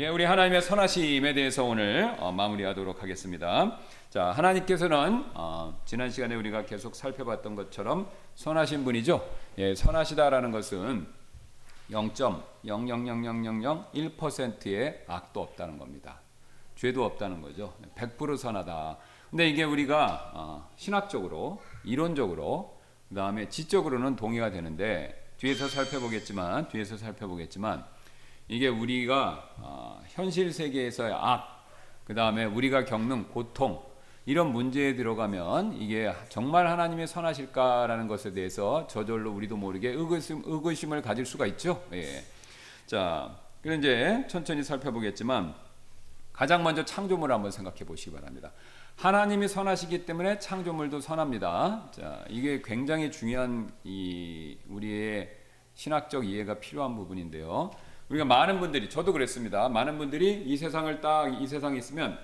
예, 우리 하나님의 선하심에 대해서 오늘 마무리하도록 하겠습니다. 자, 하나님께서는 지난 시간에 우리가 계속 살펴봤던 것처럼 선하신 분이죠. 예, 선하시다라는 것은 0.0000001%의 악도 없다는 겁니다. 죄도 없다는 거죠. 100% 선하다. 근데 이게 우리가 신학적으로, 이론적으로, 그 다음에 지적으로는 동의가 되는데 뒤에서 살펴보겠지만 이게 우리가 현실 세계에서의 악, 그 다음에 우리가 겪는 고통, 이런 문제에 들어가면 이게 정말 하나님의 선하실까라는 것에 대해서 저절로 우리도 모르게 의구심을 가질 수가 있죠. 예. 자, 그럼 이제 천천히 살펴보겠지만 가장 먼저 창조물을 한번 생각해 보시기 바랍니다. 하나님이 선하시기 때문에 창조물도 선합니다. 자, 이게 굉장히 중요한 우리의 신학적 이해가 필요한 부분인데요. 우리가 많은 분들이, 저도 그랬습니다. 많은 분들이 이 세상에 있으면,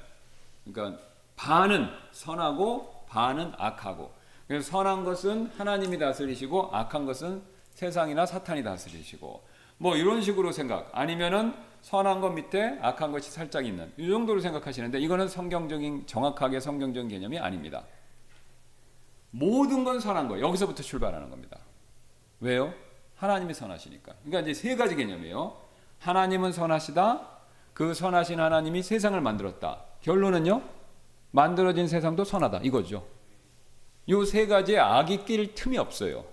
그러니까 반은 선하고 반은 악하고, 그래서 선한 것은 하나님이 다스리시고 악한 것은 세상이나 사탄이 다스리시고, 뭐 이런 식으로 생각, 아니면은 선한 것 밑에 악한 것이 살짝 있는, 이 정도로 생각하시는데 이거는 정확하게 성경적인 개념이 아닙니다. 모든 건 선한 거예요. 여기서부터 출발하는 겁니다. 왜요? 하나님이 선하시니까. 그러니까 이제 세 가지 개념이에요. 하나님은 선하시다. 그 선하신 하나님이 세상을 만들었다. 결론은요, 만들어진 세상도 선하다, 이거죠. 이 세 가지에 악이 낄 틈이 없어요.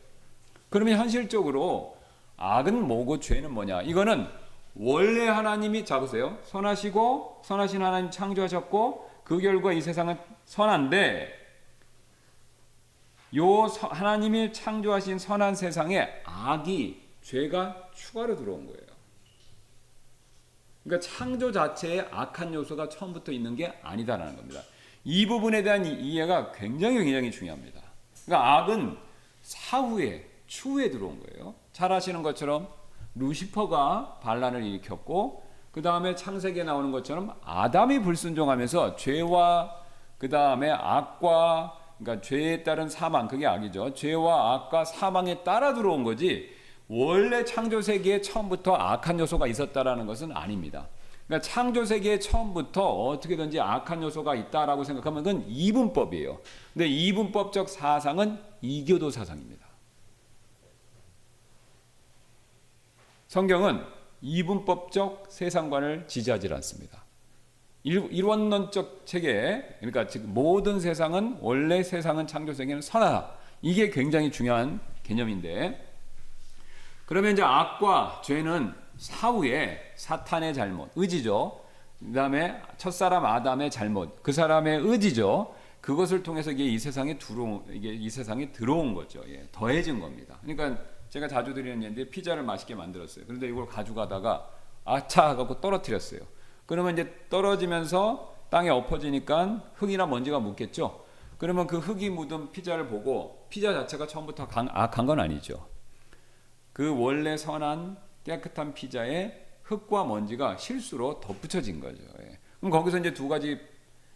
그러면 현실적으로 악은 뭐고 죄는 뭐냐? 이거는 원래 하나님이, 잡으세요, 선하시고 선하신 하나님 창조하셨고 그 결과 이 세상은 선한데, 하나님이 창조하신 선한 세상에 악이, 죄가 추가로 들어온 거예요. 그러니까 창조 자체에 악한 요소가 처음부터 있는 게 아니다라는 겁니다. 이 부분에 대한 이해가 굉장히 중요합니다. 그러니까 악은 추후에 들어온 거예요. 잘 아시는 것처럼 루시퍼가 반란을 일으켰고, 그 다음에 창세기에 나오는 것처럼 아담이 불순종하면서 죄와 그 다음에 악과, 그러니까 죄에 따른 사망, 그게 악이죠. 죄와 악과 사망에 따라 들어온 거지 원래 창조 세계에 처음부터 악한 요소가 있었다라는 것은 아닙니다. 그러니까 창조 세계에 처음부터 어떻게든지 악한 요소가 있다라고 생각하면 그건 이분법이에요. 근데 이분법적 사상은 이교도 사상입니다. 성경은 이분법적 세상관을 지지하지 않습니다. 일원론적 체계, 그러니까 지금 모든 세상은, 원래 세상은 창조 세계는 선하다. 이게 굉장히 중요한 개념인데, 그러면 이제 악과 죄는 사후에 사탄의 잘못, 의지죠. 그 다음에 첫사람 아담의 잘못, 그 사람의 의지죠. 그것을 통해서 이게 이 세상에 들어온 거죠. 예, 더해진 겁니다. 그러니까 제가 자주 드리는 예인데, 피자를 맛있게 만들었어요. 그런데 이걸 가져가다가 아차 하고 떨어뜨렸어요. 그러면 이제 떨어지면서 땅에 엎어지니까 흙이나 먼지가 묻겠죠. 그러면 그 흙이 묻은 피자를 보고 피자 자체가 처음부터 악한 건 아니죠. 그 원래 선한 깨끗한 피자에 흙과 먼지가 실수로 덧붙여진 거죠. 예. 그럼 거기서 이제 두 가지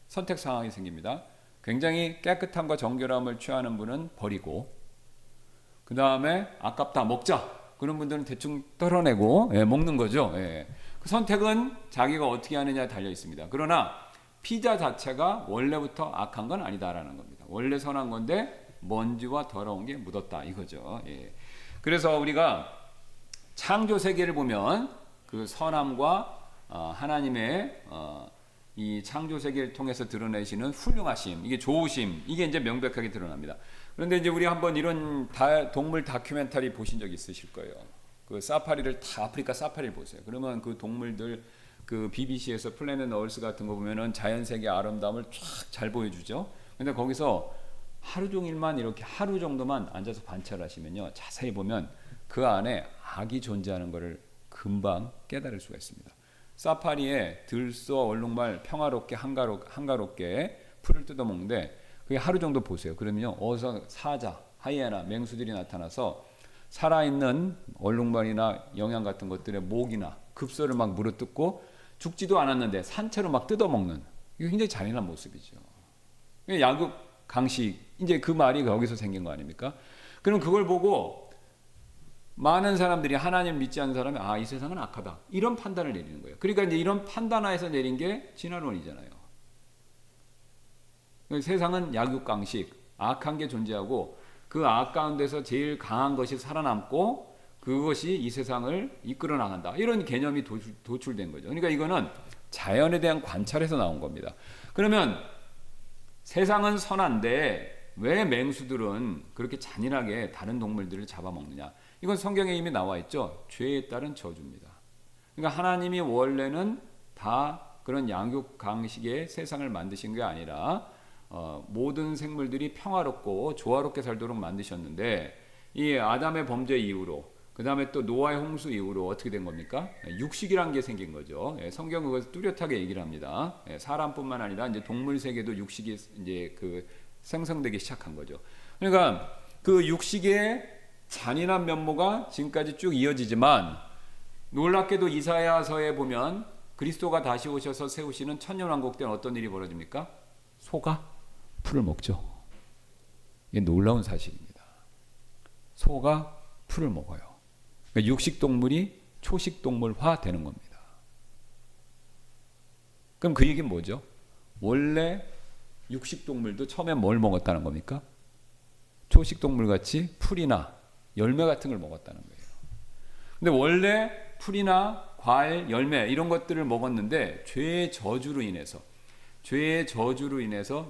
선택 상황이 생깁니다. 굉장히 깨끗함과 정결함을 취하는 분은 버리고, 그 다음에 아깝다, 먹자, 그런 분들은 대충 떨어내고 먹는 거죠. 예. 그 선택은 자기가 어떻게 하느냐에 달려 있습니다. 그러나 피자 자체가 원래부터 악한 건 아니다라는 겁니다. 원래 선한 건데 먼지와 더러운 게 묻었다, 이거죠. 예. 그래서 우리가 창조 세계를 보면 그 선함과 하나님의 이 창조 세계를 통해서 드러내시는 훌륭하심, 이게 좋으심, 이게 이제 명백하게 드러납니다. 그런데 이제 우리 한번 이런 동물 다큐멘터리 보신 적 있으실 거예요. 그 사파리를 아프리카 사파리를 보세요. 그러면 그 동물들, 그 BBC에서 플래닛 얼스 같은 거 보면은 자연 세계 아름다움을 쫙 잘 보여주죠. 근데 거기서 하루 종일만 이렇게 하루 정도만 앉아서 관찰하시면요, 자세히 보면 그 안에 악이 존재하는 것을 금방 깨달을 수가 있습니다. 사파리에 들소, 얼룩말 평화롭게 한가롭게 풀을 뜯어먹는데, 그게 하루 정도 보세요. 그러면요, 어디서 사자, 하이에나, 맹수들이 나타나서 살아있는 얼룩말이나 영양 같은 것들의 목이나 급소를 막 물어뜯고 죽지도 않았는데 산채로 막 뜯어먹는, 이게 굉장히 잔인한 모습이죠. 야급 강식, 이제 그 말이 거기서 생긴 거 아닙니까? 그럼 그걸 보고 많은 사람들이 하나님 믿지 않는 사람이 이 세상은 악하다 이런 판단을 내리는 거예요. 그러니까 이제 이런 판단하에서 내린 게 진화론이잖아요. 세상은 약육강식, 악한 게 존재하고 그 악 가운데서 제일 강한 것이 살아남고 그것이 이 세상을 이끌어 나간다. 이런 개념이 도출된 거죠. 그러니까 이거는 자연에 대한 관찰에서 나온 겁니다. 그러면 세상은 선한데 왜 맹수들은 그렇게 잔인하게 다른 동물들을 잡아먹느냐? 이건 성경에 이미 나와 있죠. 죄에 따른 저주입니다. 그러니까 하나님이 원래는 다 그런 양육강식의 세상을 만드신 게 아니라 모든 생물들이 평화롭고 조화롭게 살도록 만드셨는데 이 아담의 범죄 이후로 그 다음에 또 노아의 홍수 이후로 어떻게 된 겁니까? 육식이란 게 생긴 거죠. 성경 그것을 뚜렷하게 얘기를 합니다. 사람뿐만 아니라 이제 동물 세계도 육식이 이제 그 생성되기 시작한 거죠. 그러니까 그 육식의 잔인한 면모가 지금까지 쭉 이어지지만 놀랍게도 이사야서에 보면 그리스도가 다시 오셔서 세우시는 천년왕국 때는 어떤 일이 벌어집니까? 소가 풀을 먹죠. 이게 놀라운 사실입니다. 소가 풀을 먹어요. 그러니까 육식동물이 초식동물화 되는 겁니다. 그럼 그 얘기는 뭐죠? 원래 육식동물도 처음에 뭘 먹었다는 겁니까? 초식동물같이 풀이나 열매 같은 걸 먹었다는 거예요. 근데 원래 풀이나 과일, 열매 이런 것들을 먹었는데 죄의 저주로 인해서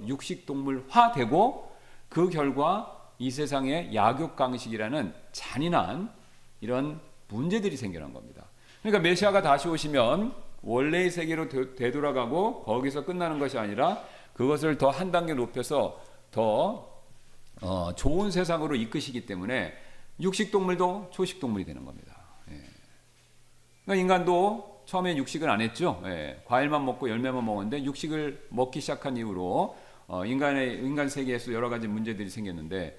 육식동물화 되고 그 결과 이 세상에 약육강식이라는 잔인한 이런 문제들이 생겨난 겁니다. 그러니까 메시아가 다시 오시면 원래의 세계로 되돌아가고 거기서 끝나는 것이 아니라 그것을 더 한 단계 높여서 더 좋은 세상으로 이끄시기 때문에 육식동물도 초식동물이 되는 겁니다. 그러니까 인간도 처음에 육식을 안 했죠. 과일만 먹고 열매만 먹었는데 육식을 먹기 시작한 이후로 인간 세계에서 여러 가지 문제들이 생겼는데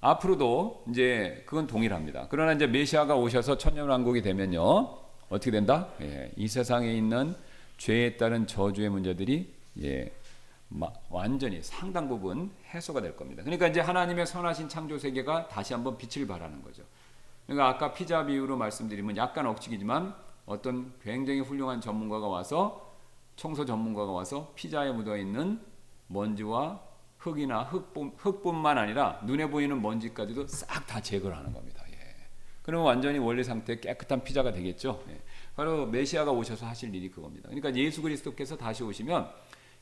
앞으로도 이제 그건 동일합니다. 그러나 이제 메시아가 오셔서 천년왕국이 되면요 어떻게 된다? 이 세상에 있는 죄에 따른 저주의 문제들이 완전히 상당 부분 해소가 될 겁니다. 그러니까 이제 하나님의 선하신 창조 세계가 다시 한번 빛을 발하는 거죠. 그러니까 아까 피자 비유로 말씀드리면 약간 억측이지만 어떤 굉장히 훌륭한 전문가가 와서 청소 전문가가 와서 피자에 묻어 있는 먼지와 흙이나 흙뿐만 아니라 눈에 보이는 먼지까지도 싹 다 제거를 하는 겁니다. 그러면 완전히 원래 상태의 깨끗한 피자가 되겠죠. 바로 메시아가 오셔서 하실 일이 그겁니다. 그러니까 예수 그리스도께서 다시 오시면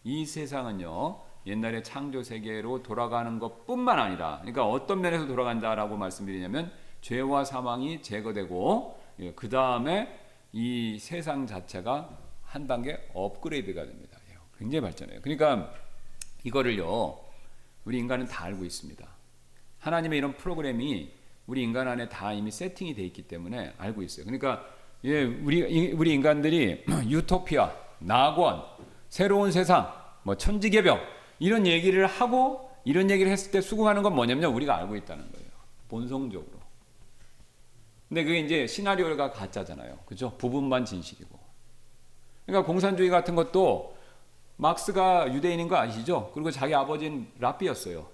이 세상은요 옛날의 창조 세계로 돌아가는 것뿐만 아니라 그러니까 어떤 면에서 돌아간다라고 말씀드리냐면 죄와 사망이 제거되고 그 다음에 이 세상 자체가 한 단계 업그레이드가 됩니다. 굉장히 발전해요. 그러니까 이거를요 우리 인간은 다 알고 있습니다. 하나님의 이런 프로그램이 우리 인간 안에 다 이미 세팅이 돼 있기 때문에 알고 있어요. 그러니까 우리 인간들이 유토피아, 낙원, 새로운 세상, 뭐 천지개벽 이런 얘기를 하고 이런 얘기를 했을 때 수긍하는 건 뭐냐면 우리가 알고 있다는 거예요. 본성적으로. 근데 그게 이제 시나리오가 가짜잖아요. 그죠? 부분만 진실이고. 그러니까 공산주의 같은 것도 막스가 유대인인 거 아시죠? 그리고 자기 아버지는 랍비였어요.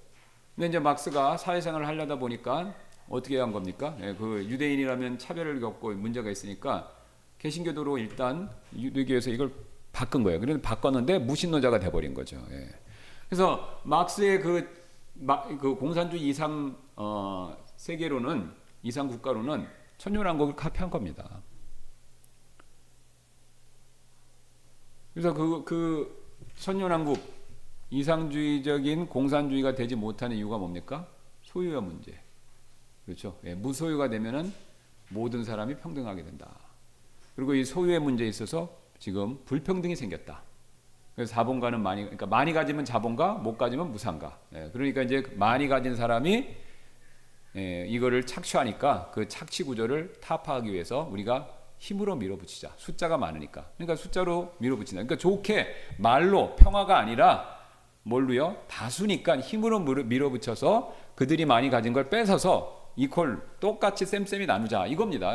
근데 이제 막스가 사회생활을 하려다 보니까 어떻게 한 겁니까? 그 유대인이라면 차별을 겪고 문제가 있으니까 개신교도로 일단 유대교에서 이걸 바꾼 거예요. 그래서 바꿨는데 무신론자가 돼버린 거죠. 그래서 막스의 그 공산주의 이상 세계로는 이상 국가로는 천년왕국을 카피한 겁니다. 그래서 그 천년왕국 이상주의적인 공산주의가 되지 못하는 이유가 뭡니까? 소유의 문제. 그렇죠? 무소유가 되면은 모든 사람이 평등하게 된다. 그리고 이 소유의 문제에 있어서 지금 불평등이 생겼다. 그래서 자본가는 그러니까 많이 가지면 자본가, 못 가지면 무상가. 그러니까 이제 많이 가진 사람이 이거를 착취하니까 그 착취 구조를 타파하기 위해서 우리가 힘으로 밀어붙이자. 숫자가 많으니까. 그러니까 숫자로 밀어붙인다. 그러니까 좋게 말로 평화가 아니라 뭘로요? 다수니까 힘으로 밀어붙여서 그들이 많이 가진 걸 뺏어서 이퀄 똑같이 쌤쌤이 나누자 이겁니다.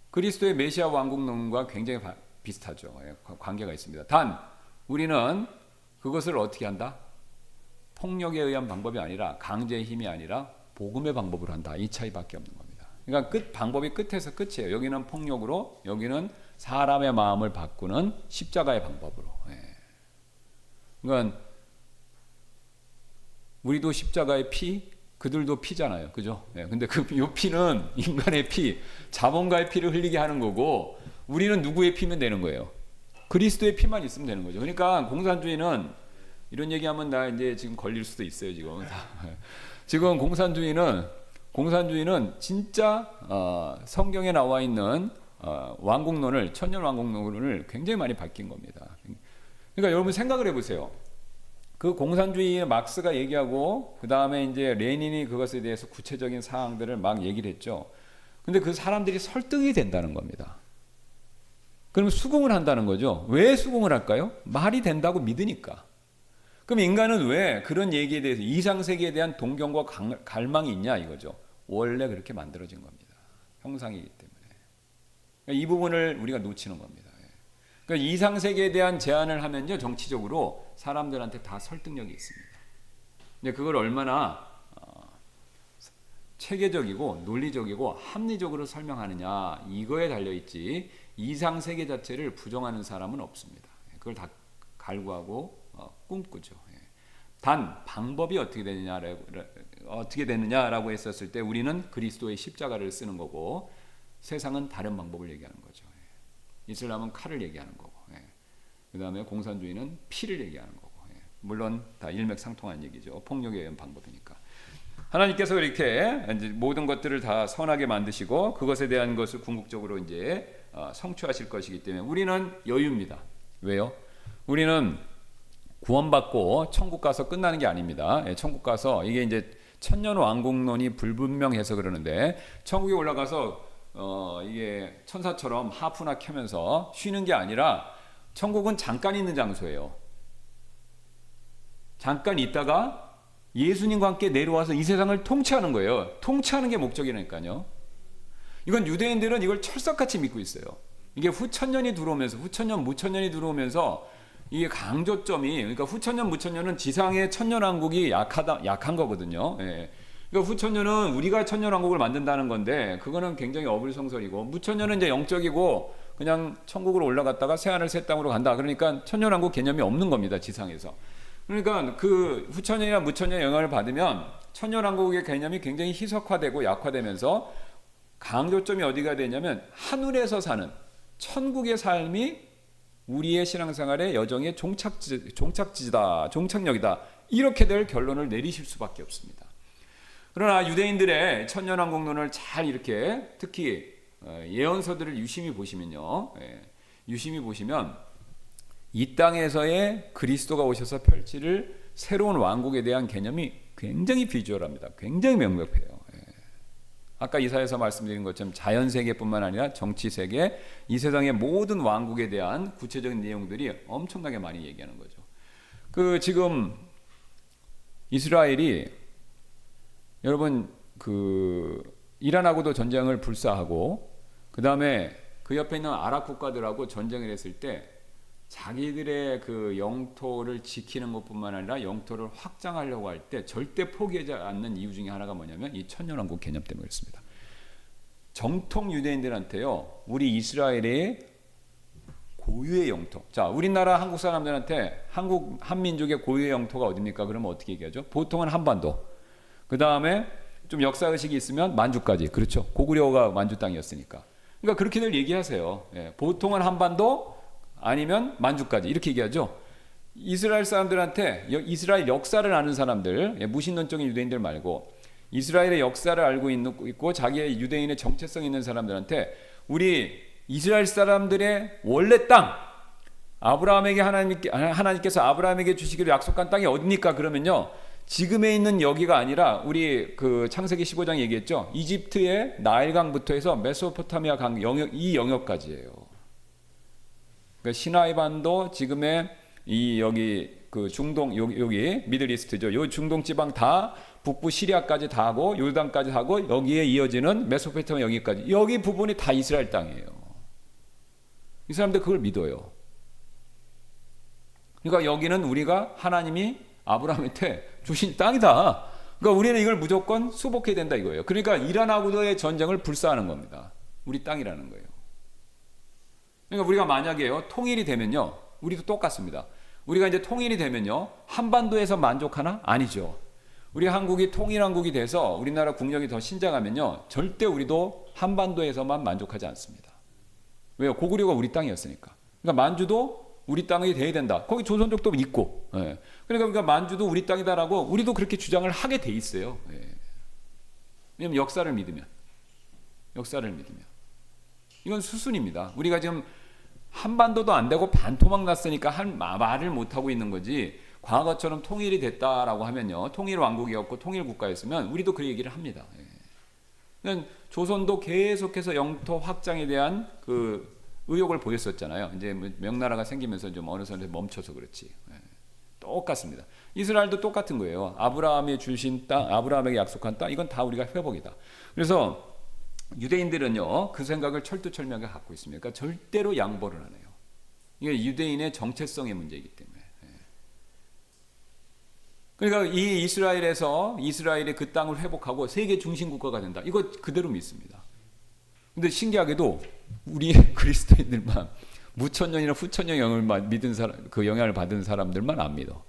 그리스도의 메시아 왕국론과 굉장히 비슷하죠. 관계가 있습니다. 단 우리는 그것을 어떻게 한다? 폭력에 의한 방법이 아니라 강제의 힘이 아니라 복음의 방법으로 한다. 이 차이밖에 없는 겁니다. 그러니까 방법이 끝에서 끝이에요. 여기는 폭력으로, 여기는 사람의 마음을 바꾸는 십자가의 방법으로. 예. 그러니까 우리도 십자가의 피, 그들도 피잖아요. 그죠? 예. 근데 요 피는 인간의 피, 자본가의 피를 흘리게 하는 거고, 우리는 누구의 피면 되는 거예요? 그리스도의 피만 있으면 되는 거죠. 그러니까 공산주의는 이런 얘기하면 나 이제 지금 걸릴 수도 있어요. 지금 공산주의는 진짜 성경에 나와 있는 왕국론을, 천년 왕국론을 굉장히 많이 바뀐 겁니다. 그러니까 여러분 생각을 해보세요. 그 공산주의의 막스가 얘기하고 그 다음에 이제 레닌이 그것에 대해서 구체적인 사항들을 막 얘기를 했죠. 근데 그 사람들이 설득이 된다는 겁니다. 그럼 수긍을 한다는 거죠. 왜 수긍을 할까요? 말이 된다고 믿으니까. 그럼 인간은 왜 그런 얘기에 대해서 이상세계에 대한 동경과 갈망이 있냐 이거죠. 원래 그렇게 만들어진 겁니다. 형상이기 때문에. 그러니까 이 부분을 우리가 놓치는 겁니다. 그러니까 이상세계에 대한 제안을 하면요, 정치적으로 사람들한테 다 설득력이 있습니다. 근데 그걸 얼마나 체계적이고 논리적이고 합리적으로 설명하느냐 이거에 달려있지, 이상세계 자체를 부정하는 사람은 없습니다. 그걸 다 갈구하고 꿈꾸죠. 단 방법이 어떻게 되느냐라고 했었을 때 우리는 그리스도의 십자가를 쓰는 거고, 세상은 다른 방법을 얘기하는 거죠. 이슬람은 칼을 얘기하는 거고, 그 다음에 공산주의는 피를 얘기하는 거고, 물론 다 일맥상통한 얘기죠. 폭력에 의한 방법이니까. 하나님께서 이렇게 이제 모든 것들을 다 선하게 만드시고 그것에 대한 것을 궁극적으로 이제 성취하실 것이기 때문에 우리는 여유입니다. 왜요? 우리는 구원받고 천국 가서 끝나는 게 아닙니다. 천국 가서 이게 이제 천년 왕국론이 불분명해서 그러는데, 천국에 올라가서 이게 천사처럼 하프나 켜면서 쉬는 게 아니라 천국은 잠깐 있는 장소예요. 잠깐 있다가 예수님과 함께 내려와서 이 세상을 통치하는 거예요. 통치하는 게 목적이니까요. 이건 유대인들은 이걸 철석같이 믿고 있어요. 이게 후천년이 들어오면서, 후천년, 무천년이 들어오면서 이게 강조점이, 그러니까 후천년, 무천년은 지상의 천년왕국이 약한 거거든요. 예. 그러니까 후천년은 우리가 천년왕국을 만든다는 건데, 그거는 굉장히 어불성설이고, 무천년은 이제 영적이고 그냥 천국으로 올라갔다가 새하늘 새 땅으로 간다. 그러니까 천년왕국 개념이 없는 겁니다, 지상에서. 그러니까 그 후천년이나 무천년의 영향을 받으면 천년왕국의 개념이 굉장히 희석화되고 약화되면서 강조점이 어디가 되냐면 하늘에서 사는 천국의 삶이 우리의 신앙생활의 여정의 종착역이다. 이렇게 될 결론을 내리실 수밖에 없습니다. 그러나 유대인들의 천년왕국론을 잘 이렇게, 특히 예언서들을 유심히 보시면요, 유심히 보시면 이 땅에서의 그리스도가 오셔서 펼칠 새로운 왕국에 대한 개념이 굉장히 비주얼합니다. 굉장히 명백해요. 아까 이사야에서 말씀드린 것처럼 자연세계뿐만 아니라 정치세계, 이 세상의 모든 왕국에 대한 구체적인 내용들이 엄청나게 많이 얘기하는 거죠. 지금 이스라엘이, 여러분 이란하고도 전쟁을 불사하고 그 다음에 그 옆에 있는 아랍 국가들하고 전쟁을 했을 때 자기들의 그 영토를 지키는 것뿐만 아니라 영토를 확장하려고 할 때 절대 포기하지 않는 이유 중에 하나가 뭐냐면 이 천년왕국 개념 때문에 그렇습니다. 정통 유대인들한테요, 우리 이스라엘의 고유의 영토. 자, 우리나라 한국 사람들한테 한민족의 고유의 영토가 어디입니까? 그러면 어떻게 얘기하죠? 보통은 한반도. 그 다음에 좀 역사의식이 있으면 만주까지. 그렇죠. 고구려가 만주 땅이었으니까. 그러니까 그렇게들 얘기하세요. 보통은 한반도, 아니면 만주까지 이렇게 얘기하죠. 이스라엘 사람들한테, 이스라엘 역사를 아는 사람들, 무신론적인 유대인들 말고 이스라엘의 역사를 알고 있고 자기의 유대인의 정체성 있는 사람들한테 우리 이스라엘 사람들의 원래 땅, 아브라함에게 하나님께서 아브라함에게 주시기로 약속한 땅이 어디입니까? 그러면요, 지금에 있는 여기가 아니라 우리 그 창세기 15장 얘기했죠. 이집트의 나일강부터 해서 메소포타미아 강 영역, 이 영역까지예요. 그러니까 시나이 반도, 지금의 여기 그 중동, 여기 미들이스트죠. 요 중동 지방 다, 북부 시리아까지 다 하고 요르단까지 하고 여기에 이어지는 메소포타미아 여기까지, 여기 부분이 다 이스라엘 땅이에요. 이 사람들 그걸 믿어요. 그러니까 여기는 우리가 하나님이 아브라함한테 주신 땅이다. 그러니까 우리는 이걸 무조건 수복해야 된다 이거예요. 그러니까 이란하고의 전쟁을 불사하는 겁니다. 우리 땅이라는 거예요. 그러니까 우리가 만약에요 통일이 되면요, 우리도 똑같습니다. 우리가 이제 통일이 되면요, 한반도에서 만족하나? 아니죠. 우리 한국이 통일한국이 돼서 우리나라 국력이 더 신장하면요, 절대 우리도 한반도에서만 만족하지 않습니다. 왜요? 고구려가 우리 땅이었으니까. 그러니까 만주도 우리 땅이 돼야 된다. 거기 조선족도 있고. 예. 그러니까 만주도 우리 땅이다라고 우리도 그렇게 주장을 하게 돼 있어요. 예. 왜냐면 역사를 믿으면. 이건 수순입니다. 우리가 지금 한반도도 안 되고 반토막 났으니까 말을 못 하고 있는 거지. 과거처럼 통일이 됐다라고 하면요, 통일 왕국이었고 통일 국가였으면 우리도 그 얘기를 합니다. 예. 그러니까 조선도 계속해서 영토 확장에 대한 그 의욕을 보였었잖아요. 이제 명나라가 생기면서 좀 어느 선에 멈춰서 그렇지. 예. 똑같습니다. 이스라엘도 똑같은 거예요. 아브라함이 주신 땅, 아브라함에게 약속한 땅, 이건 다 우리가 회복이다. 그래서 유대인들은요, 그 생각을 철두철미하게 갖고 있습니다. 그러니까 절대로 양보를 안 해요. 이게 유대인의 정체성의 문제이기 때문에. 예. 그러니까 이 이스라엘이 그 땅을 회복하고 세계 중심 국가가 된다. 이거 그대로 믿습니다. 근데 신기하게도 우리 그리스도인들만 무천년이나 후천년 영향을 믿은 사람, 그 영향을 받은 사람들만 안 믿어.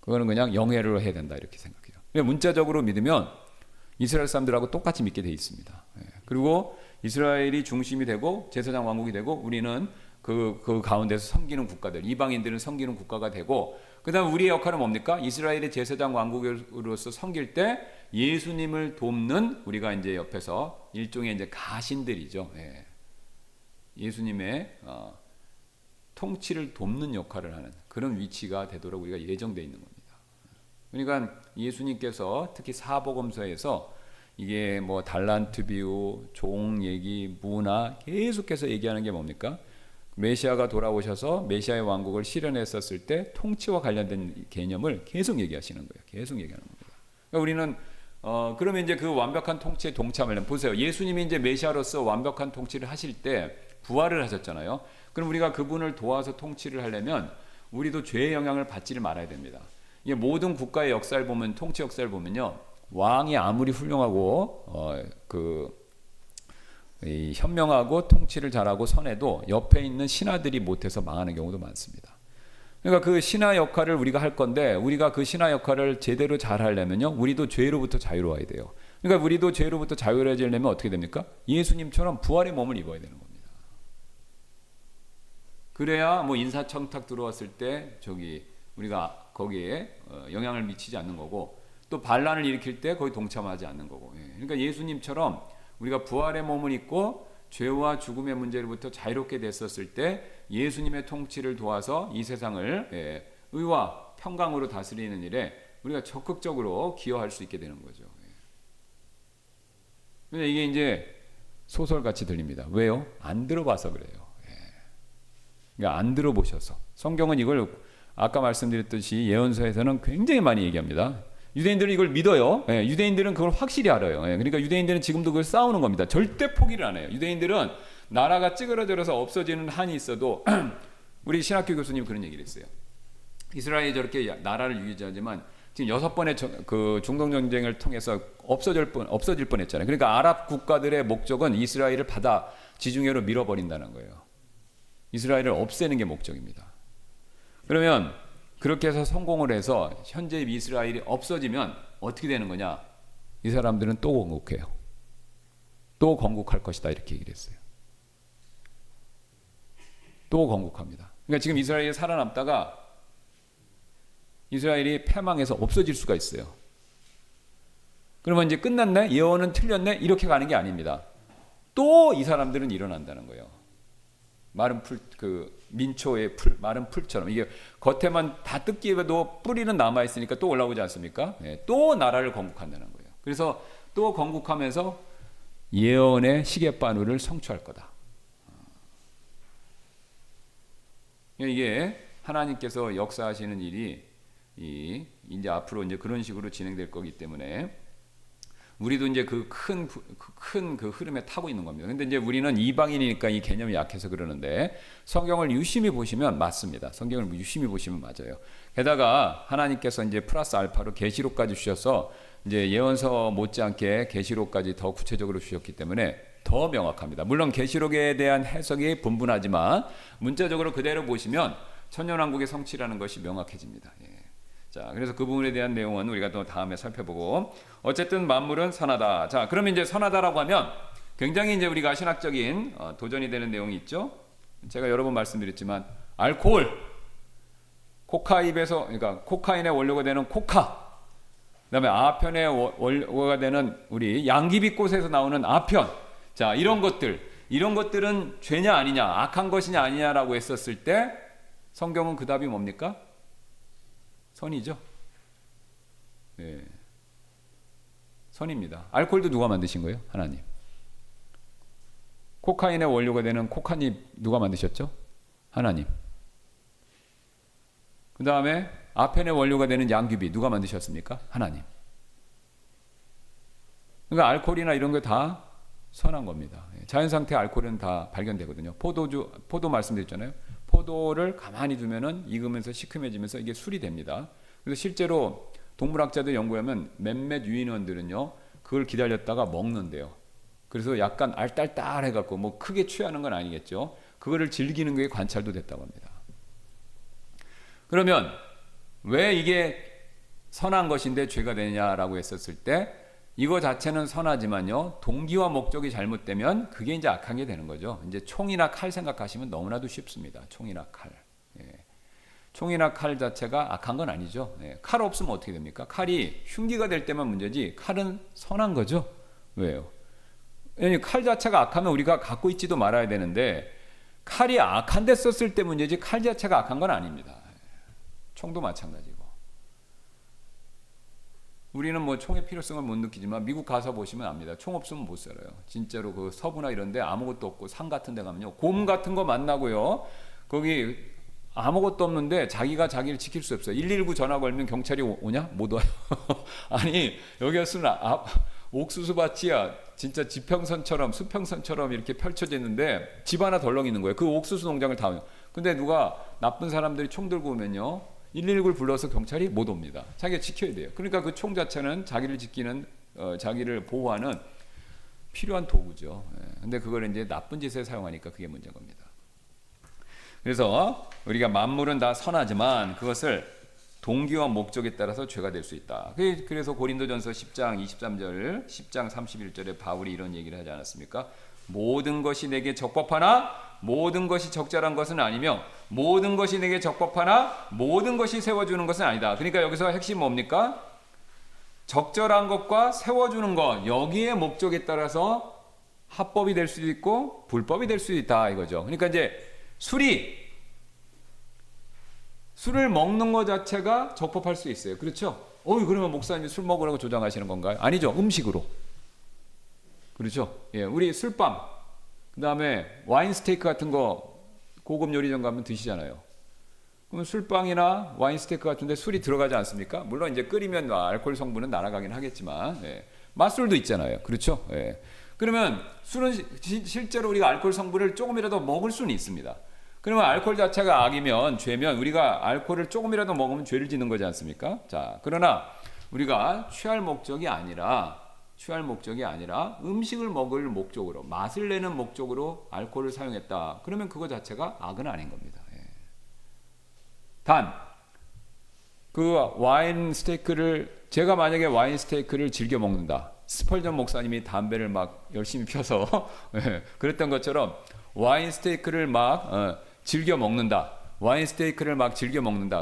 그거는 그냥 영예로 해야 된다 이렇게 생각해요. 문자적으로 믿으면 이스라엘 사람들하고 똑같이 믿게 돼 있습니다. 그리고 이스라엘이 중심이 되고 제사장 왕국이 되고 우리는 그 가운데서 섬기는 국가들, 이방인들은 섬기는 국가가 되고, 그다음 우리의 역할은 뭡니까? 이스라엘의 제사장 왕국으로서 섬길 때 예수님을 돕는, 우리가 이제 옆에서 일종의 이제 가신들이죠. 예. 예수님의 통치를 돕는 역할을 하는 그런 위치가 되도록 우리가 예정되어 있는 겁니다. 그러니까 예수님께서 특히 사복음서에서 이게 뭐 달란트 비유, 종 얘기, 문화 계속해서 얘기하는 게 뭡니까? 메시아가 돌아오셔서 메시아의 왕국을 실현했었을 때 통치와 관련된 개념을 계속 얘기하시는 거예요. 계속 얘기하는 겁니다. 그러니까 우리는 그러면 이제 그 완벽한 통치에 동참하려면, 보세요. 예수님이 이제 메시아로서 완벽한 통치를 하실 때 부활을 하셨잖아요. 그럼 우리가 그분을 도와서 통치를 하려면 우리도 죄의 영향을 받지를 말아야 됩니다. 이게 모든 국가의 역사를 보면, 통치 역사를 보면요, 왕이 아무리 훌륭하고 이 현명하고 통치를 잘하고 선해도 옆에 있는 신하들이 못해서 망하는 경우도 많습니다. 그러니까 그 신하 역할을 우리가 할 건데, 우리가 그 신하 역할을 제대로 잘 하려면요, 우리도 죄로부터 자유로워야 돼요. 그러니까 우리도 죄로부터 자유로워지려면 어떻게 됩니까? 예수님처럼 부활의 몸을 입어야 되는 겁니다. 그래야 뭐 인사청탁 들어왔을 때 우리가 거기에 영향을 미치지 않는 거고, 또 반란을 일으킬 때 거기 동참하지 않는 거고. 그러니까 예수님처럼 우리가 부활의 몸을 입고 죄와 죽음의 문제로부터 자유롭게 됐었을 때 예수님의 통치를 도와서 이 세상을 의와 평강으로 다스리는 일에 우리가 적극적으로 기여할 수 있게 되는 거죠. 근데 이게 이제 소설같이 들립니다. 왜요? 안 들어봐서 그래요. 그러니까 안 들어보셔서. 성경은 이걸 아까 말씀드렸듯이 예언서에서는 굉장히 많이 얘기합니다. 유대인들은 이걸 믿어요. 유대인들은 그걸 확실히 알아요. 그러니까 유대인들은 지금도 그걸 싸우는 겁니다. 절대 포기를 안 해요. 유대인들은 나라가 찌그러져서 없어지는 한이 있어도 우리 신학교 교수님 그런 얘기를 했어요. 이스라엘이 저렇게 나라를 유지하지만 지금 6번의 그 중동 전쟁을 통해서 없어질 뻔했잖아요. 그러니까 아랍 국가들의 목적은 이스라엘을 바다 지중해로 밀어버린다는 거예요. 이스라엘을 없애는 게 목적입니다. 그러면 그렇게 해서 성공을 해서 현재 이스라엘이 없어지면 어떻게 되는 거냐? 이 사람들은 또 건국해요. 또 건국할 것이다 이렇게 얘기를 했어요. 또 건국합니다. 그러니까 지금 이스라엘이 살아남다가 이스라엘이 패망해서 없어질 수가 있어요. 그러면 이제 끝났네? 예언은 틀렸네? 이렇게 가는 게 아닙니다. 또 이 사람들은 일어난다는 거예요. 마른 풀, 민초의 마른 풀처럼, 이게 겉에만 다 뜯기에도 뿌리는 남아 있으니까 또 올라오지 않습니까? 또 나라를 건국한다는 거예요. 그래서 또 건국하면서 예언의 시계바늘을 성취할 거다. 이게 하나님께서 역사하시는 일이 이제 앞으로 이제 그런 식으로 진행될 거기 때문에 우리도 이제 그 큰 그 흐름에 타고 있는 겁니다. 근데 이제 우리는 이방인이니까 이 개념이 약해서 그러는데 성경을 유심히 보시면 맞습니다. 성경을 유심히 보시면 맞아요. 게다가 하나님께서 이제 플러스 알파로 계시록까지 주셔서 이제 예언서 못지않게 계시록까지 더 구체적으로 주셨기 때문에 더 명확합니다. 물론 계시록에 대한 해석이 분분하지만 문자적으로 그대로 보시면 천년왕국의 성취라는 것이 명확해집니다. 예. 자, 그래서 그 부분에 대한 내용은 우리가 또 다음에 살펴보고, 어쨌든 만물은 선하다. 자, 그러면 이제 선하다라고 하면 굉장히 이제 우리가 신학적인 도전이 되는 내용이 있죠. 제가 여러 번 말씀드렸지만 알코올, 코카입에서, 그러니까 코카인의 원료가 되는 코카, 그다음에 아편의 원료가 되는 우리 양귀비꽃에서 나오는 아편. 자, 이런 것들은 죄냐 아니냐, 악한 것이냐 아니냐라고 했었을 때 성경은 그 답이 뭡니까? 선이죠. 네. 선입니다. 알코올도 누가 만드신 거예요? 하나님. 코카인의 원료가 되는 코카잎 누가 만드셨죠? 하나님. 그 다음에 아펜의 원료가 되는 양귀비 누가 만드셨습니까? 하나님. 그러니까 알코올이나 이런 거 다 선한 겁니다. 자연상태 알코올은 다 발견되거든요. 포도 말씀드렸잖아요. 포도를 가만히 두면은 익으면서 시큼해지면서 이게 술이 됩니다. 그래서 실제로 동물학자들 연구하면 몇몇 유인원들은요, 그걸 기다렸다가 먹는데요. 그래서 약간 알딸딸해갖고 뭐 크게 취하는 건 아니겠죠. 그거를 즐기는 게 관찰도 됐다고 합니다. 그러면 왜 이게 선한 것인데 죄가 되냐라고 했었을 때, 이거 자체는 선하지만요, 동기와 목적이 잘못되면 그게 이제 악한 게 되는 거죠. 이제 총이나 칼 생각하시면 너무나도 쉽습니다. 총이나 칼. 예. 총이나 칼 자체가 악한 건 아니죠. 예. 칼 없으면 어떻게 됩니까? 칼이 흉기가 될 때만 문제지, 칼은 선한 거죠. 왜요? 칼 자체가 악하면 우리가 갖고 있지도 말아야 되는데, 칼이 악한 데 썼을 때 문제지 칼 자체가 악한 건 아닙니다. 총도 마찬가지고. 우리는 뭐 총의 필요성을 못 느끼지만 미국 가서 보시면 압니다. 총 없으면 못 살아요. 진짜로 그 서부나 이런 데 아무것도 없고 산 같은 데 가면요, 곰 같은 거 만나고요, 거기 아무것도 없는데 자기가 자기를 지킬 수 없어요. 119 전화 걸면 경찰이 오냐? 못 와요. 아니, 여기였으면 옥수수 밭이야 진짜 지평선처럼 수평선처럼 이렇게 펼쳐져 있는데 집 하나 덜렁 있는 거예요. 그 옥수수 농장을 다 오요. 근데 누가 나쁜 사람들이 총 들고 오면요, 119를 불러서 경찰이 못 옵니다. 자기가 지켜야 돼요. 그러니까 그 총 자체는 자기를 지키는, 자기를 보호하는 필요한 도구죠. 근데 그걸 이제 나쁜 짓에 사용하니까 그게 문제인 겁니다. 그래서 우리가 만물은 다 선하지만 그것을 동기와 목적에 따라서 죄가 될 수 있다. 그래서 고린도전서 10장 23절, 10장 31절에 바울이 이런 얘기를 하지 않았습니까? 모든 것이 내게 적법하나 모든 것이 적절한 것은 아니며 모든 것이 내게 적법하나 모든 것이 세워주는 것은 아니다. 그러니까 여기서 핵심 뭡니까? 적절한 것과 세워주는 것, 여기에 목적에 따라서 합법이 될 수도 있고 불법이 될 수도 있다 이거죠. 그러니까 이제 술을 먹는 것 자체가 적법할 수 있어요. 그렇죠? 그러면 목사님이 술 먹으라고 조장하시는 건가요? 아니죠. 음식으로. 그렇죠? 예, 우리 술빵, 그 다음에 와인 스테이크 같은 거 고급 요리점 가면 드시잖아요. 그럼 술빵이나 와인 스테이크 같은데 술이 들어가지 않습니까? 물론 이제 끓이면 알코올 성분은 날아가긴 하겠지만, 예, 맛술도 있잖아요. 그렇죠? 예. 그러면 술은 실제로 우리가 알코올 성분을 조금이라도 먹을 수는 있습니다. 그러면 알코올 자체가 악이면, 죄면 우리가 알코올을 조금이라도 먹으면 죄를 짓는 거지 않습니까? 자, 그러나 우리가 취할 목적이 아니라 음식을 먹을 목적으로, 맛을 내는 목적으로 알코올을 사용했다. 그러면 그거 자체가 악은 아닌 겁니다. 예. 단, 그 와인 스테이크를, 제가 만약에 와인 스테이크를 즐겨 먹는다. 스펄전 목사님이 담배를 막 열심히 펴서 예, 그랬던 것처럼 와인 스테이크를 막 즐겨 먹는다.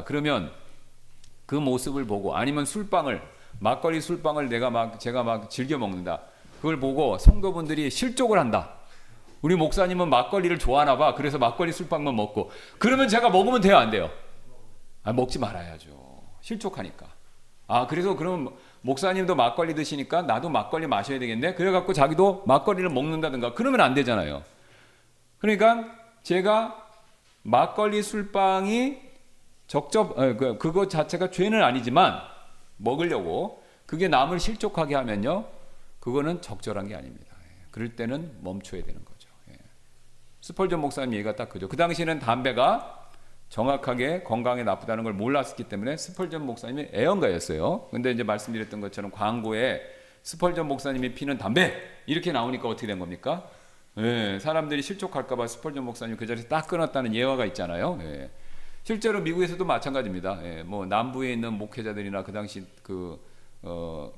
그러면 그 모습을 보고, 아니면 막걸리 술빵을 제가 막 즐겨 먹는다. 그걸 보고 성도분들이 실족을 한다. 우리 목사님은 막걸리를 좋아하나 봐. 그래서 막걸리 술빵만 먹고. 그러면 제가 먹으면 돼요, 안 돼요? 먹지 말아야죠. 실족하니까. 그래서 그럼 목사님도 막걸리 드시니까 나도 막걸리 마셔야 되겠네. 그래갖고 자기도 막걸리를 먹는다든가. 그러면 안 되잖아요. 그러니까 제가 막걸리 술빵이 그거 자체가 죄는 아니지만 먹으려고 그게 남을 실족하게 하면요, 그거는 적절한 게 아닙니다. 그럴 때는 멈춰야 되는 거죠. 스펄전 목사님 얘기가 딱 그죠. 그 당시에는 담배가 정확하게 건강에 나쁘다는 걸 몰랐기 때문에 스펄전 목사님이 애언가였어요. 근데 이제 말씀드렸던 것처럼 광고에 스펄전 목사님이 피는 담배 이렇게 나오니까 어떻게 된 겁니까? 사람들이 실족할까봐 스펄전 목사님 그 자리에서 딱 끊었다는 예화가 있잖아요. 실제로 미국에서도 마찬가지입니다. 뭐 남부에 있는 목회자들이나 그 당시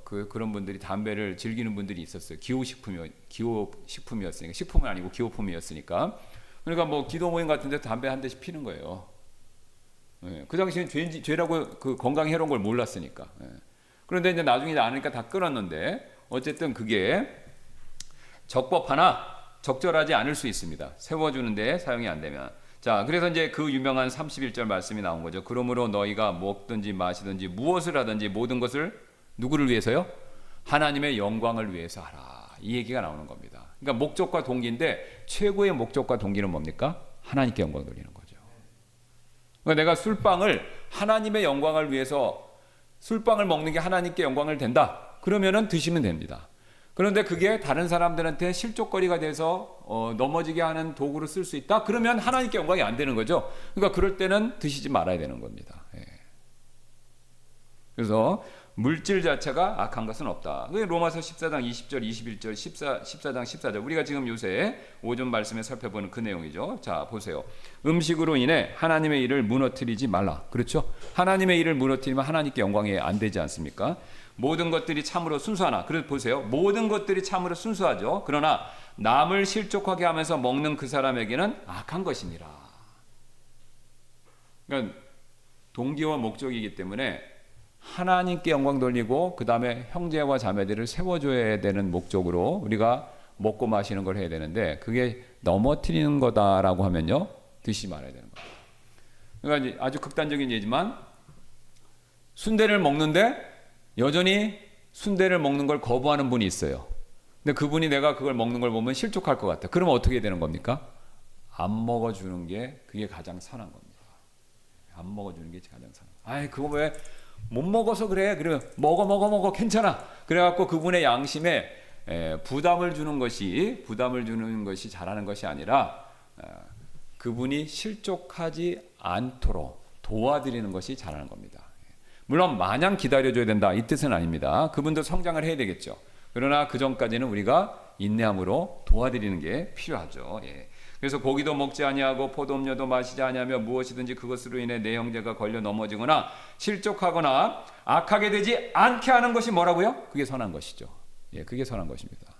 그런 분들이 담배를 즐기는 분들이 있었어요. 기호식품이었으니까, 식품은 아니고 기호품이었으니까. 그러니까 뭐 기도 모임 같은데 담배 한 대씩 피는 거예요. 그 당시엔 죄라고 그 건강에 해로운 걸 몰랐으니까. 그런데 이제 나중에 아니까 다 끊었는데 어쨌든 그게 적법하나 적절하지 않을 수 있습니다. 세워주는데 사용이 안 되면. 자, 그래서 이제 그 유명한 31절 말씀이 나온 거죠. 그러므로 너희가 먹든지 마시든지 무엇을 하든지 모든 것을 누구를 위해서요? 하나님의 영광을 위해서 하라. 이 얘기가 나오는 겁니다. 그러니까 목적과 동기인데 최고의 목적과 동기는 뭡니까? 하나님께 영광 돌리는 거죠. 그러니까 내가 술빵을 하나님의 영광을 위해서 술빵을 먹는 게 하나님께 영광을 된다. 그러면은 드시면 됩니다. 그런데 그게 다른 사람들한테 실족거리가 돼서 넘어지게 하는 도구로 쓸 수 있다? 그러면 하나님께 영광이 안 되는 거죠. 그러니까 그럴 때는 드시지 말아야 되는 겁니다. 그래서 물질 자체가 악한 것은 없다. 로마서 14장 20절, 21절, 14장 14절. 우리가 지금 요새 오전 말씀에 살펴보는 그 내용이죠. 자, 보세요. 음식으로 인해 하나님의 일을 무너뜨리지 말라. 그렇죠? 하나님의 일을 무너뜨리면 하나님께 영광이 안 되지 않습니까? 모든 것들이 참으로 순수하나. 그래서 보세요. 모든 것들이 참으로 순수하죠. 그러나 남을 실족하게 하면서 먹는 그 사람에게는 악한 것이니라. 그러니까 동기와 목적이기 때문에 하나님께 영광 돌리고 그 다음에 형제와 자매들을 세워줘야 되는 목적으로 우리가 먹고 마시는 걸 해야 되는데 그게 넘어뜨리는 거다라고 하면요 드시지 말아야 되는 거예요. 그러니까 이제 아주 극단적인 예지만 순대를 먹는데 여전히 순대를 먹는 걸 거부하는 분이 있어요. 근데 그분이 내가 그걸 먹는 걸 보면 실족할 것 같아. 그러면 어떻게 되는 겁니까? 안 먹어주는 게 그게 가장 선한 겁니다. 안 먹어주는 게 가장 선한. 아이 그거 왜 못 먹어서 그래. 그러면 먹어 괜찮아. 그래갖고 그분의 양심에 부담을 주는 것이 잘하는 것이 아니라 그분이 실족하지 않도록 도와드리는 것이 잘하는 겁니다. 물론 마냥 기다려줘야 된다 이 뜻은 아닙니다. 그분도 성장을 해야 되겠죠. 그러나 그 전까지는 우리가 인내함으로 도와드리는 게 필요하죠. 그래서 고기도 먹지 아니하고 포도음료도 마시지 아니하며 무엇이든지 그것으로 인해 내 형제가 걸려 넘어지거나 실족하거나 악하게 되지 않게 하는 것이 뭐라고요? 그게 선한 것이죠. 그게 선한 것입니다.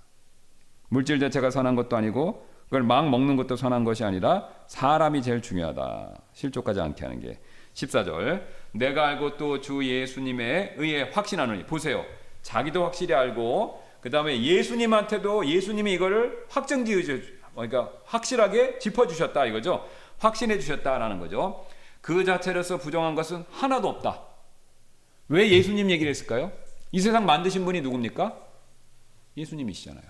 물질 자체가 선한 것도 아니고 그걸 막 먹는 것도 선한 것이 아니라 사람이 제일 중요하다. 실족하지 않게 하는 게. 14절 내가 알고 또 주 예수님의 의에 확신하노니. 보세요. 자기도 확실히 알고 그 다음에 예수님한테도 예수님이 이거를 확정지으셔 그러니까 확실하게 짚어주셨다 이거죠. 확신해 주셨다라는 거죠. 그 자체로서 부정한 것은 하나도 없다. 왜 예수님 얘기를 했을까요? 이 세상 만드신 분이 누굽니까? 예수님이시잖아요.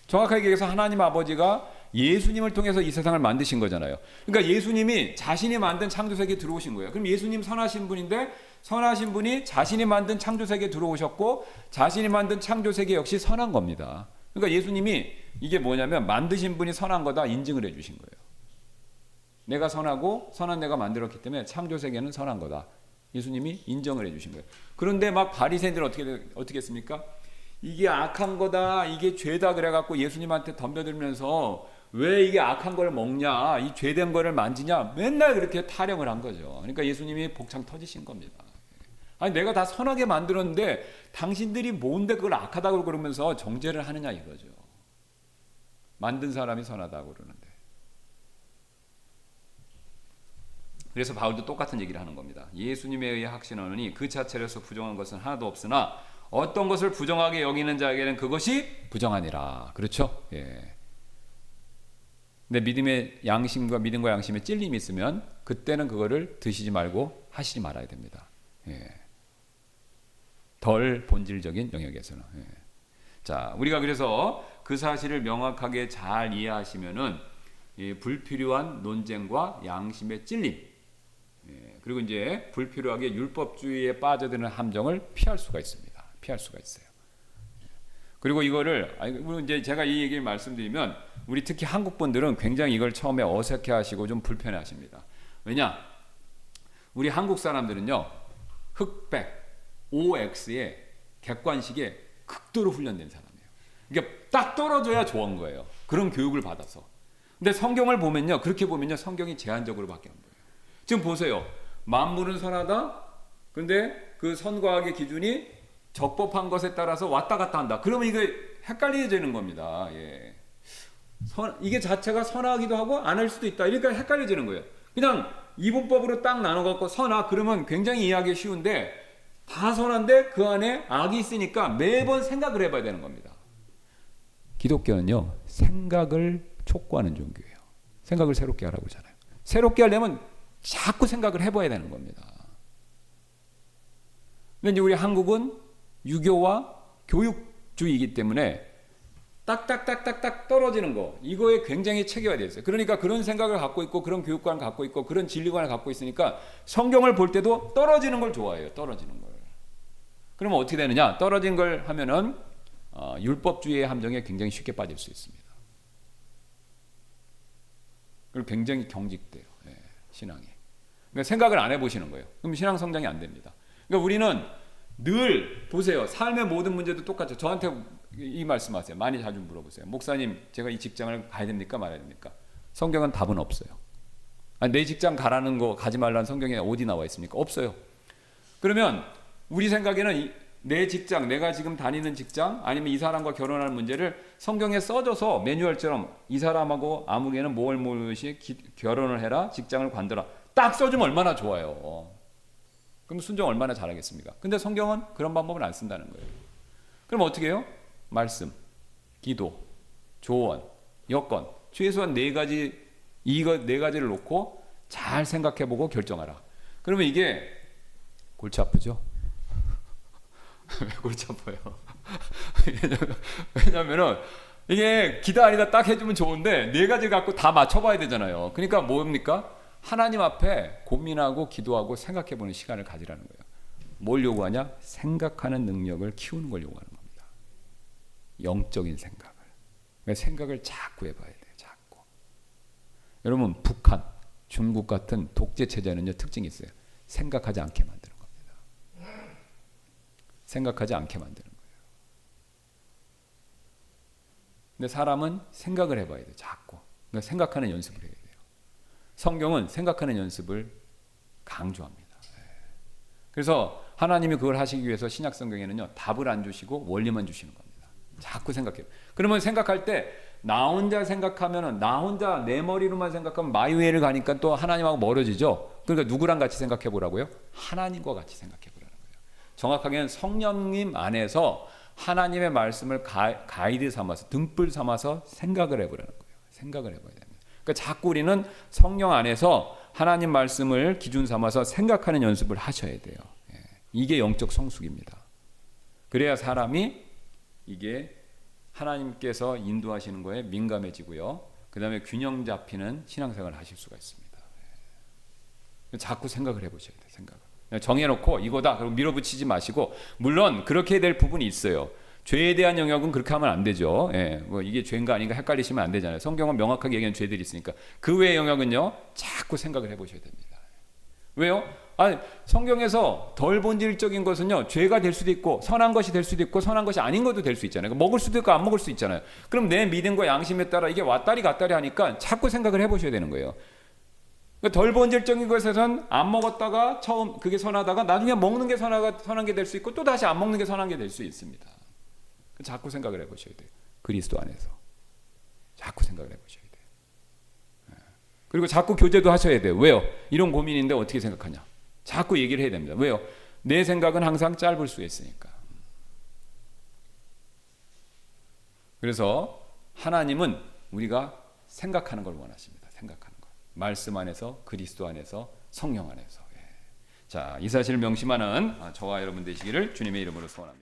정확하게 얘기해서 하나님 아버지가 예수님을 통해서 이 세상을 만드신 거잖아요. 그러니까 예수님이 자신이 만든 창조세계에 들어오신 거예요. 그럼 예수님 선하신 분인데 선하신 분이 자신이 만든 창조세계에 들어오셨고 자신이 만든 창조세계 역시 선한 겁니다. 그러니까 예수님이 이게 뭐냐면 만드신 분이 선한 거다 인증을 해주신 거예요. 내가 선하고 선한 내가 만들었기 때문에 창조세계는 선한 거다. 예수님이 인정을 해주신 거예요. 그런데 막 바리새인들은 어떻게 했습니까? 이게 악한 거다, 이게 죄다 그래갖고 예수님한테 덤벼들면서 왜 이게 악한 걸 먹냐, 이 죄된 거를 만지냐, 맨날 그렇게 타령을 한 거죠. 그러니까 예수님이 복창 터지신 겁니다. 아니 내가 다 선하게 만들었는데 당신들이 뭔데 그걸 악하다고 그러면서 정죄를 하느냐 이거죠. 만든 사람이 선하다고 그러는데. 그래서 바울도 똑같은 얘기를 하는 겁니다. 예수님에 의해 확신하노니 그 자체로서 부정한 것은 하나도 없으나 어떤 것을 부정하게 여기는 자에게는 그것이 부정하니라. 그렇죠? 근데 믿음과 양심에 찔림이 있으면 그때는 그거를 드시지 말고 하시지 말아야 됩니다. 덜 본질적인 영역에서는. 자, 우리가 그래서 그 사실을 명확하게 잘 이해하시면은 불필요한 논쟁과 양심의 찔림, 그리고 이제 불필요하게 율법주의에 빠져드는 함정을 피할 수가 있습니다. 피할 수가 있어요. 그리고 이거를 이제 제가 이 얘기를 말씀드리면 우리 특히 한국 분들은 굉장히 이걸 처음에 어색해하시고 좀 불편해하십니다. 왜냐? 우리 한국 사람들은요 흑백 OX의 객관식에 극도로 훈련된 사람이에요. 이게 딱 떨어져야 좋은 거예요. 그런 교육을 받아서. 근데 성경을 보면요 그렇게 보면요 성경이 제한적으로밖에 안 보여요. 지금 보세요. 만물은 선하다. 근데 그 선과학의 기준이 적법한 것에 따라서 왔다 갔다 한다. 그러면 이게 헷갈려지는 겁니다. 예. 이게 자체가 선하기도 하고 안 할 수도 있다. 이러니까 헷갈려지는 거예요. 그냥 이분법으로 딱 나눠갖고 선하 그러면 굉장히 이해하기 쉬운데 다 선한데 그 안에 악이 있으니까 매번 생각을 해봐야 되는 겁니다. 기독교는요 생각을 촉구하는 종교예요. 생각을 새롭게 하라고 하잖아요. 새롭게 하려면 자꾸 생각을 해봐야 되는 겁니다. 근데 이제 우리 한국은 유교와 교육주의이기 때문에 딱딱딱딱딱 떨어지는 거 이거에 굉장히 체계화되어 있어요. 그러니까 그런 생각을 갖고 있고 그런 교육관을 갖고 있고 그런 진리관을 갖고 있으니까 성경을 볼 때도 떨어지는 걸 좋아해요. 떨어지는 걸. 그러면 어떻게 되느냐? 떨어진 걸 하면은 율법주의의 함정에 굉장히 쉽게 빠질 수 있습니다. 그리고 굉장히 경직돼요. 예, 신앙이. 그러니까 생각을 안 해보시는 거예요. 그럼 신앙 성장이 안 됩니다. 그러니까 우리는 늘 보세요. 삶의 모든 문제도 똑같죠. 저한테 이 말씀하세요. 많이 자주 물어보세요. 목사님, 제가 이 직장을 가야 됩니까? 말아야 됩니까? 성경은 답은 없어요. 아니, 내 직장 가라는 거 가지 말라는 성경에 어디 나와 있습니까? 없어요. 그러면 우리 생각에는 내 직장, 내가 지금 다니는 직장 아니면 이 사람과 결혼하는 문제를 성경에 써줘서 매뉴얼처럼 이 사람하고 아무개는 무엇이 결혼을 해라, 직장을 관둬라 딱 써주면 얼마나 좋아요. 그럼 순종 얼마나 잘하겠습니까? 근데 성경은 그런 방법을 안 쓴다는 거예요. 그럼 어떻게 해요? 말씀, 기도, 조언, 여건 최소한 네 가지를 놓고 잘 생각해보고 결정하라. 그러면 이게 골치 아프죠? 왜 골치 아파요? 왜냐면은 이게 기다 아니다 딱 해주면 좋은데 네 가지 갖고 다 맞춰봐야 되잖아요. 그러니까 뭡니까? 하나님 앞에 고민하고 기도하고 생각해보는 시간을 가지라는 거예요. 뭘 요구하냐? 생각하는 능력을 키우는 걸 요구하는 겁니다. 영적인 생각을. 그러니까 생각을 자꾸 해봐야 돼요. 자꾸. 여러분 북한, 중국 같은 독재 체제는요 특징이 있어요. 생각하지 않게 만드는 겁니다. 생각하지 않게 만드는 거예요. 근데 사람은 생각을 해봐야 돼요. 자꾸. 그러니까 생각하는 연습을 해야 돼요. 성경은 생각하는 연습을 강조합니다. 그래서 하나님이 그걸 하시기 위해서 신약 성경에는요 답을 안 주시고 원리만 주시는 겁니다. 자꾸 생각해요. 그러면 생각할 때 나 혼자 생각하면은 나 혼자 내 머리로만 생각하면 마이웨이를 가니까 또 하나님하고 멀어지죠. 그러니까 누구랑 같이 생각해 보라고요? 하나님과 같이 생각해 보라는 거예요. 정확하게는 성령님 안에서 하나님의 말씀을 가이드 삼아서 등불 삼아서 생각을 해보라는 거예요. 생각을 해봐야 됩니다. 그러니까 자꾸 우리는 성령 안에서 하나님 말씀을 기준 삼아서 생각하는 연습을 하셔야 돼요. 이게 영적 성숙입니다. 그래야 사람이 이게 하나님께서 인도하시는 거에 민감해지고요. 그 다음에 균형 잡히는 신앙생활을 하실 수가 있습니다. 자꾸 생각을 해보셔야 돼요. 생각을. 정해놓고 이거다 그리고 밀어붙이지 마시고 물론 그렇게 될 부분이 있어요. 죄에 대한 영역은 그렇게 하면 안 되죠. 예, 뭐 이게 죄인가 아닌가 헷갈리시면 안 되잖아요. 성경은 명확하게 얘기하는 죄들이 있으니까 그 외의 영역은요 자꾸 생각을 해보셔야 됩니다. 왜요? 성경에서 덜 본질적인 것은요 죄가 될 수도 있고 선한 것이 될 수도 있고 선한 것이 아닌 것도 될 수 있잖아요. 그러니까 먹을 수도 있고 안 먹을 수 있잖아요. 그럼 내 믿음과 양심에 따라 이게 왔다리 갔다리 하니까 자꾸 생각을 해보셔야 되는 거예요. 그러니까 덜 본질적인 것에선 안 먹었다가 처음 그게 선하다가 나중에 먹는 게 선한 게 될 수 있고 또 다시 안 먹는 게 선한 게 될 수 있습니다. 자꾸 생각을 해보셔야 돼요. 그리스도 안에서 자꾸 생각을 해보셔야 돼요. 그리고 자꾸 교제도 하셔야 돼요. 왜요? 이런 고민인데 어떻게 생각하냐? 자꾸 얘기를 해야 됩니다. 왜요? 내 생각은 항상 짧을 수 있으니까. 그래서 하나님은 우리가 생각하는 걸 원하십니다. 생각하는 걸. 말씀 안에서, 그리스도 안에서, 성령 안에서. 자, 이 사실을 명심하는 저와 여러분 되시기를 주님의 이름으로 소원합니다.